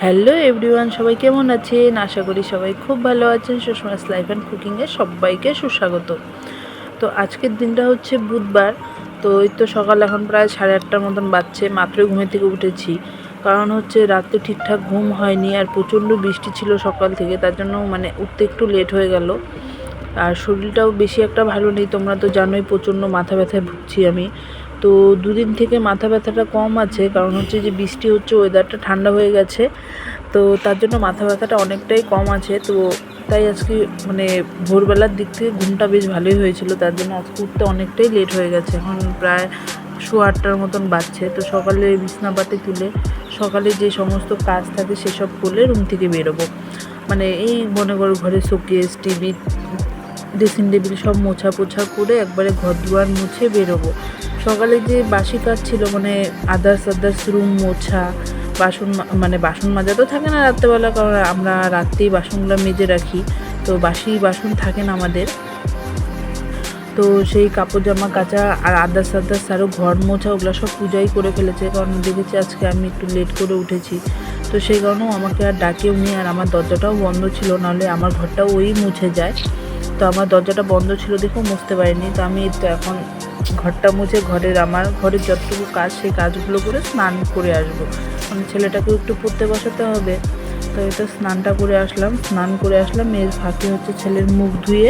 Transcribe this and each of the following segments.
Hello everyone, সবাই কেমন আছেন? আশা করি সবাই খুব ভালো আছেন। সুষমাস লাইফ অ্যান্ড কুকিংয়ে সবাইকে সুস্বাগত। তো আজকের দিনটা হচ্ছে বুধবার। তো এই তো সকাল এখন প্রায় 8:30টার মতন বাজছে, মাত্রই ঘুমের থেকে উঠেছি। কারণ হচ্ছে রাতে ঠিকঠাক ঘুম হয়নি, আর প্রচণ্ড বৃষ্টি ছিল সকাল থেকে, তার জন্য উঠতে একটু লেট হয়ে গেল। আর শরীরটাও বেশি একটা ভালো নেই, তোমরা তো জানোই প্রচণ্ড মাথা ব্যথায় ভুগছি আমি। তো দুদিন থেকে মাথা ব্যথাটা কম আছে, কারণ হচ্ছে যে বৃষ্টি হচ্ছে, ওয়েদারটা ঠান্ডা হয়ে গেছে, তো তার জন্য মাথা ব্যথাটা অনেকটাই কম আছে। তো তাই আজকে ভোরবেলার দিক থেকে ঘুমটা বেশ ভালোই হয়েছিল, তার জন্য আজকে উঠতে অনেকটাই লেট হয়ে গেছে। এখন প্রায় 8:15 মতন বাজছে। তো সকালে বিছনাপাতি তুলে সকালে যে সমস্ত কাজ থাকে সেসব করলে রুম থেকে বেরোবো। এই মনে করো ঘরে শোকেস, টিভি, ড্রেসিং টেবিল সব মোছা পোছা করে একবারে ঘর দুয়ার মুছে বেরোবো। সকালে যে বাসি কাজ ছিল, আদার্স রুম মোছা, বাসন মাজা তো থাকে না রাত্রেবেলা, কারণ আমরা রাত্রেই বাসনগুলো মেজে রাখি, তো বাসি বাসন থাকে না আমাদের। তো সেই কাপড় জামা কাচা আর আদার্স আরও ঘর মোছা, ওগুলো সব পূজাই করে ফেলেছে, কারণ দেখেছি আজকে আমি একটু লেট করে উঠেছি। তো সেই কারণেও আমাকে আর ডাকেও নি, আর আমার দরজাটাও বন্ধ ছিল, নাহলে আমার ঘরটাও ওই মুছে যায়। তো আমার দরজাটা বন্ধ ছিল দেখেও মুছতে পারিনি। তো আমি তো এখন ঘরটা মুছে আমার ঘরের যতটুকু কাজ সেই কাজগুলো করে স্নান করে আসবো, কারণ ছেলেটাকেও একটু পড়তে বসাতে হবে। তো এটা স্নান করে আসলাম, এর ফাঁকে হচ্ছে ছেলের মুখ ধুয়ে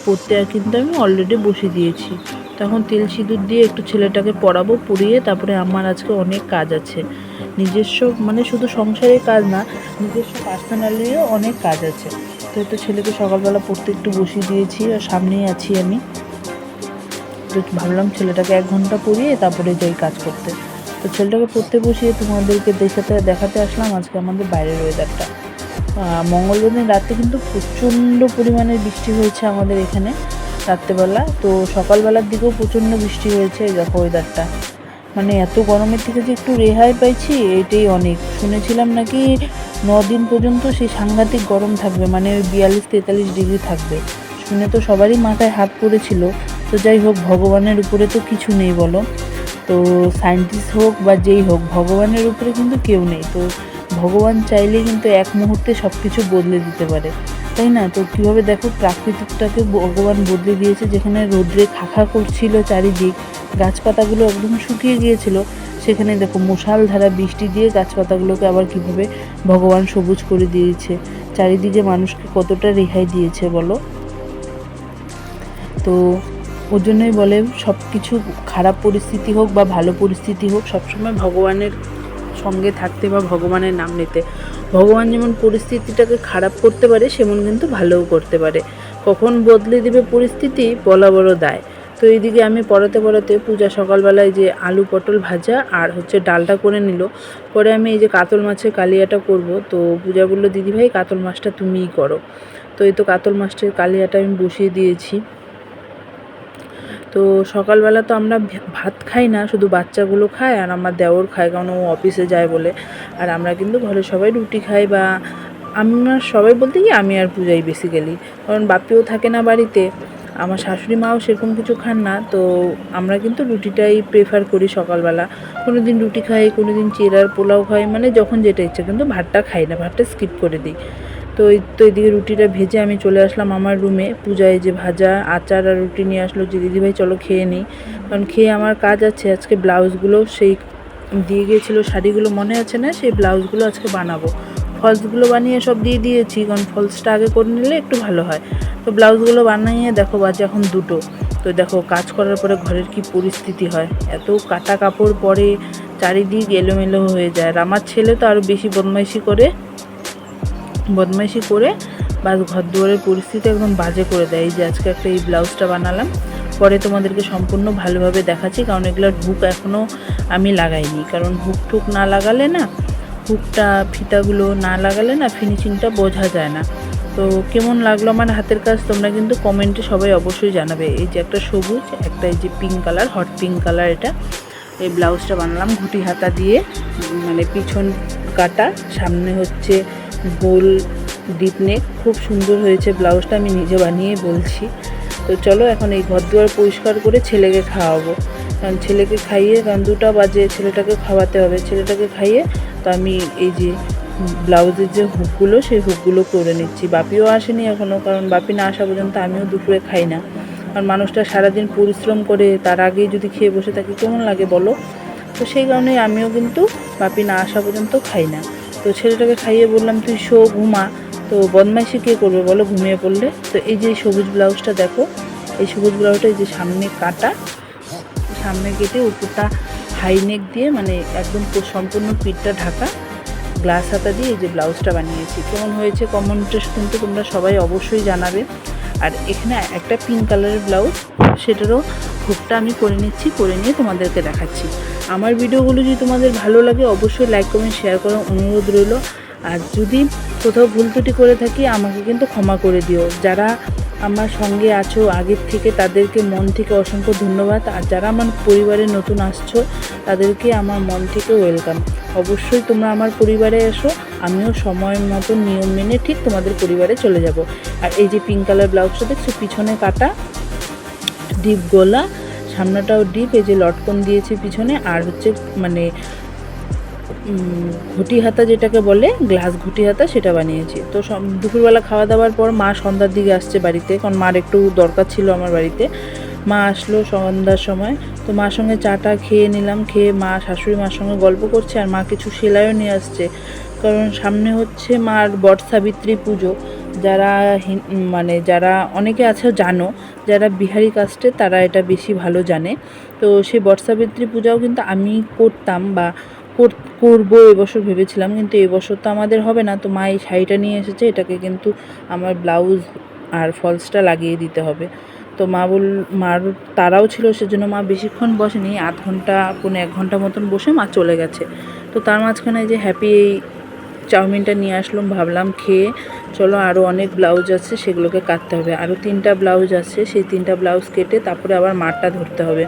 পড়তে কিন্তু আমি অলরেডি বসিয়ে দিয়েছি। তখন তেল সিঁদুর দিয়ে একটু ছেলেটাকে পড়াবো, পড়িয়ে তারপরে আমার আজকে অনেক কাজ আছে, নিজস্ব শুধু সংসারের কাজ না, নিজস্ব পার্সোনালিও অনেক কাজ আছে। তো ছেলেকে সকালবেলা পড়তে একটু বসিয়ে দিয়েছি, আর সামনেই আছি আমি। তো ভাবলাম ছেলেটাকে 1 ঘন্টা পড়িয়ে তারপরে যাই কাজ করতে। তো ছেলেটাকে পড়তে বসিয়ে তোমাদেরকে দেখাতে আসলাম আজকে আমাদের বাইরের ওয়েদারটা। মঙ্গলবার রাতে কিন্তু প্রচণ্ড পরিমাণে বৃষ্টি হয়েছে আমাদের এখানে রাত্রেবেলা। তো সকালবেলার দিকেও প্রচণ্ড বৃষ্টি হয়েছে। দেখো ওয়েদারটা, এত গরমের থেকে যে একটু রেহাই পাইছি এটাই অনেক। শুনেছিলাম নাকি 9 দিন পর্যন্ত সেই সাংঘাতিক গরম থাকবে, ওই 42-43 ডিগ্রি থাকবে। শুনে তো সবারই মাথায় হাত পড়েছিল। তো যাই হোক, ভগবানের উপরে তো কিছু নেই বলো। তো সায়েন্টিস্ট হোক বা যেই হোক, ভগবানের উপরে কিন্তু কেউ নেই। তো ভগবান চাইলে কিন্তু এক মুহূর্তে সব কিছু বদলে দিতে পারে, তাই না? তো কীভাবে দেখো প্রাকৃতিকটাকে ভগবান বদলে দিয়েছে। যেখানে রোদ্রে খাখা করছিল চারিদিক, গাছপাতাগুলো একদম শুকিয়ে গিয়েছিল, সেখানে দেখো মুষলধারা বৃষ্টি দিয়ে গাছপাতাগুলোকে আবার কীভাবে ভগবান সবুজ করে দিয়েছে। চারিদিকে মানুষকে কতটা রেহাই দিয়েছে বলো। তো ওর জন্যই বলে সব কিছু খারাপ পরিস্থিতি হোক বা ভালো পরিস্থিতি হোক, সবসময় ভগবানের সঙ্গে থাকতে বা ভগবানের নাম নিতে। ভগবান যেমন পরিস্থিতিটাকে খারাপ করতে পারে, সেমন কিন্তু ভালোও করতে পারে। কখন বদলে দেবে পরিস্থিতি বলা বড় দায়। তো এইদিকে আমি পড়াতে পূজা সকালবেলায় যে আলু পটল ভাজা আর হচ্ছে ডালটা করে নিল। পরে আমি এই যে কাতল মাছের কালিয়াটা করব। তো পূজা বলল, দিদিভাই কাতল মাছটা তুমিই করো। তো এই তো কাতল মাছটার কালিয়াটা আমি বসিয়ে দিয়েছি। তো সকালবেলা তো আমরা ভাত খাই না, শুধু বাচ্চাগুলো খায় আর আমার দেওর খায়, কারণ ও অফিসে যায় বলে। আর আমরা কিন্তু ঘরে সবাই রুটি খাই, বা আমরা সবাই বলতে কি আমি আর পূজাই বেসিক্যালি, কারণ বাপিও থাকে না বাড়িতে, আমার শাশুড়ি মাও সেরকম কিছু খান না। তো আমরা কিন্তু রুটিটাই প্রেফার করি সকালবেলা। কোনো দিন রুটি খাই, কোনো দিন চিড়ার পোলাও খাই, যখন যেটা ইচ্ছে, কিন্তু ভাতটা খাই না, ভাতটা স্কিপ করে দিই। তো এদিকে রুটিটা ভেজে আমি চলে আসলাম আমার রুমে। পূজায় যে ভাজা আচার আর রুটি নিয়ে আসলো, যে দিদিভাই চলো খেয়ে নিই, কারণ খেয়ে আমার কাজ আছে। আজকে ব্লাউজগুলো সেই দিয়ে গিয়েছিলো, শাড়িগুলো মনে আছে না, সেই ব্লাউজগুলো আজকে বানাবো। ফলসগুলো বানিয়ে সব দিয়ে দিয়েছি, কারণ ফলসটা আগে করে নিলে একটু ভালো হয়। তো ব্লাউজগুলো বানিয়ে দেখো বাজে এখন 2টো। তো দেখো কাজ করার পরে ঘরের কি পরিস্থিতি হয়, এত কাটা কাপড় পরে চারিদিক এলোমেলো হয়ে যায়। আর আমার ছেলে তো আরও বেশি বদমাইশি করে বাস ঘর দুয়ারের পরিস্থিতি একদম বাজে করে দেয়। এই যে আজকে এই ব্লাউজটা বানালাম, পরে তোমাদেরকে সম্পূর্ণ ভালোভাবে দেখাচ্ছি, কারণ এগুলোর হুক এখনও আমি লাগাইনি। কারণ হুক না লাগালে না, ফিতাগুলো না লাগালে না, ফিনিশিংটা বোঝা যায় না। তো কেমন লাগলো আমার হাতের কাজ তোমরা কিন্তু কমেন্টে সবাই অবশ্যই জানাবে। এই যে একটা সবুজ, একটা এই যে pink colour, hot pink colour, এটা এই ব্লাউজটা বানালাম ঘুটি হাতা দিয়ে, পিছন কাটা, সামনে হচ্ছে গোল ডিপ নেক। খুব সুন্দর হয়েছে ব্লাউজটা, আমি নিজে বানিয়ে বলছি। তো চলো এখন এই ঘর দুয়ার পরিষ্কার করে ছেলেকে খাওয়াবো, কারণ ছেলেকে খাইয়ে, কারণ 2টা বাজে, ছেলেটাকে খাওয়াতে হবে। ছেলেটাকে খাইয়ে তো আমি এই যে ব্লাউজের যে হুকগুলো সেই হুকগুলো করে নিচ্ছি। বাপিও আসেনি এখনও, কারণ বাপি না আসা পর্যন্ত আমিও দুপুরে খাই না। কারণ মানুষটা সারাদিন পরিশ্রম করে তার আগেই যদি খেয়ে বসে থাকি কেমন লাগে বলো। তো সেই কারণেই আমিও কিন্তু বাপি না আসা পর্যন্ত খাই না। তো ছেলেটাকে খাইয়ে বললাম তুই শো, ঘুমা। তো বদমাইশি কে করবে বলো ঘুমিয়ে পড়লে। তো এই যে সবুজ ব্লাউজটা দেখো, এই সবুজ ব্লাউজটা এই যে সামনে কাটা, সামনে কেটে উপরটা হাই নেক দিয়ে মানে একদম সম্পূর্ণ পিঠটা ঢাকা গ্লাস হাতা দিয়ে এই যে ব্লাউজটা বানিয়েছি। কেমন হয়েছে কমেন্টে কিন্তু তোমরা সবাই অবশ্যই জানাবে। আর এখানে একটা পিঙ্ক কালারের ব্লাউজ, সেটারও হুকটা আমি করে নিচ্ছি, করে নিয়ে তোমাদেরকে দেখাচ্ছি। আমার ভিডিওগুলো যদি তোমাদের ভালো লাগে অবশ্যই লাইক কমেন্ট শেয়ার করার অনুরোধ রইল। আর যদি কোথাও ভুল ত্রুটি করে থাকি আমাকে কিন্তু ক্ষমা করে দিও। যারা আমার সঙ্গে আছো আগের থেকে তাদেরকে মন থেকে অসংখ্য ধন্যবাদ। আর যারা আমার পরিবারে নতুন আসছো তাদেরকে আমার মন থেকে ওয়েলকাম। অবশ্যই তোমরা আমার পরিবারে এসো, আমিও সময় মতো নিয়ম মেনে ঠিক তোমাদের পরিবারে চলে যাব। আর এই যে পিঙ্ক কালার ব্লাউজটা দেখছো, পিছনে কাটা, ডিপ গলা, সামনেটাও ডিপ, এই যে লটকন দিয়েছি পিছনে। আর হচ্ছে মানে ঘটি হাতা যেটাকে বলে, গ্লাস ঘটি হাতা, সেটা বানিয়েছি। তো দুপুরবেলা খাওয়া দাওয়ার পর মা সন্ধ্যার দিকে আসছে বাড়িতে, কারণ মার একটু দরকার ছিল আমার বাড়িতে। মা আসলো সন্ধ্যার সময়, তো মার সঙ্গে চাটা খেয়ে নিলাম। খেয়ে মা শাশুড়ি মার সঙ্গে গল্প করছে, আর মা কিছু সেলাইও নিয়ে আসছে, কারণ সামনে হচ্ছে মার বট সাবিত্রী পুজো। যারা মানে যারা অনেকে আছে জানো, যারা বিহারি কাস্টে তারা এটা বেশি ভালো জানে। তো সেই বট সাবিত্রী পূজাও কিন্তু আমি করতাম বা করবো এবছর ভেবেছিলাম, কিন্তু এবছর তো আমাদের হবে না। তো মা এই শাড়িটা নিয়ে এসেছে, এটাকে কিন্তু আমার ব্লাউজ আর ফলসটা লাগিয়ে দিতে হবে। তো মার তারাও ছিল, সেজন্য মা বেশিক্ষণ বসেনি, আধ ঘন্টা 1 ঘন্টা মতন বসে মা চলে গেছে। তো তার মাঝখানে যে হ্যাপি এই চাউমিনটা নিয়ে আসলাম, ভাবলাম খেয়ে চলো আরও অনেক ব্লাউজ আছে সেগুলোকে কাটতে হবে। আরও 3টা ব্লাউজ আছে, সেই 3টা ব্লাউজ কেটে তারপরে আবার মারটা ধরতে হবে।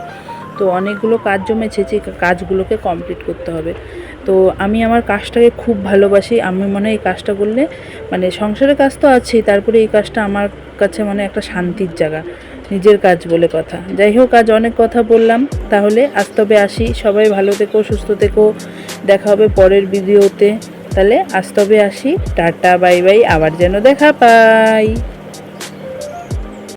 তো অনেকগুলো কাজ জমেছে, যে কাজগুলোকে কমপ্লিট করতে হবে। তো আমি আমার কাজটাকে খুব ভালোবাসি। আমি মনে হয় এই কাজটা করলে মানে সংসারের কাজ তো আছেই, তারপরে এই কাজটা আমার কাছে মানে একটা শান্তির জায়গা, নিজের কাজ বলে কথা। যাই হোক, আজ অনেক কথা বললাম, তাহলে আজ তবে আসি। সবাই ভালো থেকো, সুস্থ থেকো, দেখা হবে পরের ভিডিওতে। তাহলে আজ তবে আসি, টাটা বাই বাই, আবার যেন দেখা পাই।